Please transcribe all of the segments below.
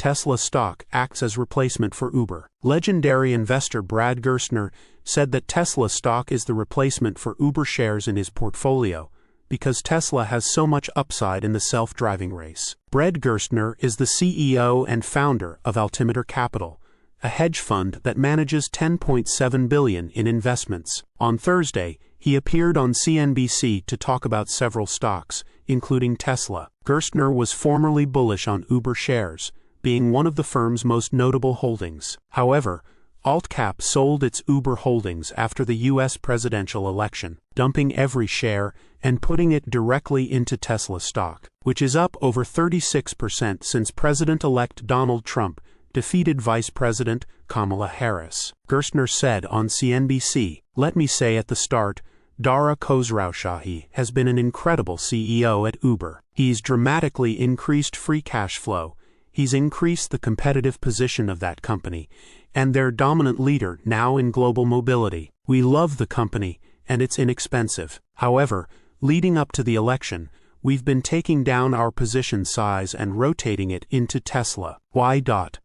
Tesla stock acts as replacement for Uber. Legendary investor Brad Gerstner said that Tesla stock is the replacement for Uber shares in his portfolio because Tesla has so much upside in the self-driving race. Brad Gerstner is the CEO and founder of Altimeter Capital, a hedge fund that manages $10.7 billion in investments. On Thursday, he appeared on CNBC to talk about several stocks, including Tesla. Gerstner was formerly bullish on Uber shares, being one of the firm's most notable holdings. However, AltCap sold its Uber holdings after the U.S. presidential election, dumping every share and putting it directly into Tesla stock, which is up over 36% since President-elect Donald Trump defeated Vice President Kamala Harris. Gerstner said on CNBC, "Let me say at the start, Dara Khosrowshahi has been an incredible CEO at Uber. He's dramatically increased free cash flow. He's increased the competitive position of that company, and their dominant leader now in global mobility. We love the company, and it's inexpensive. However, leading up to the election, we've been taking down our position size and rotating it into Tesla. Why?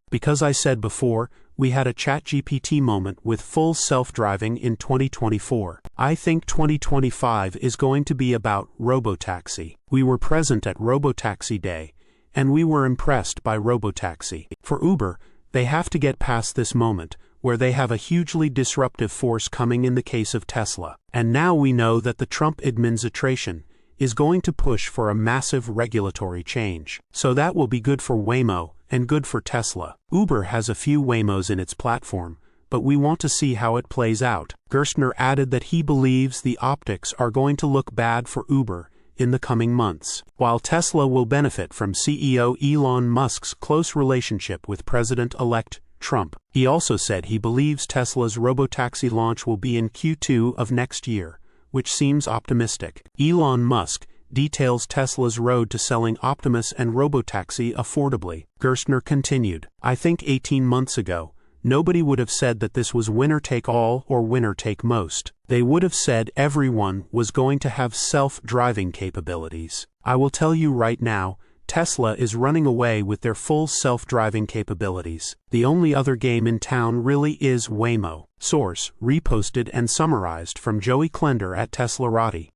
Because I said before, we had a ChatGPT moment with full self-driving in 2024. I think 2025 is going to be about robotaxi. We were present at Robotaxi Day, and we were impressed by robotaxi. For Uber, they have to get past this moment, where they have a hugely disruptive force coming in the case of Tesla. And now we know that the Trump administration is going to push for a massive regulatory change. So that will be good for Waymo and good for Tesla. Uber has a few Waymos in its platform, but we want to see how it plays out." Gerstner added that he believes the optics are going to look bad for Uber in the coming months, while Tesla will benefit from CEO Elon Musk's close relationship with President-elect Trump. He also said he believes Tesla's robotaxi launch will be in Q2 of next year, which seems optimistic. Elon Musk details Tesla's road to selling Optimus and robotaxi affordably. Gerstner continued, "I think 18 months ago, nobody would have said that this was winner-take-all or winner-take-most. They would have said everyone was going to have self-driving capabilities. I will tell you right now, Tesla is running away with their full self-driving capabilities. The only other game in town really is Waymo." Source: reposted and summarized from Joey Klender at teslarati.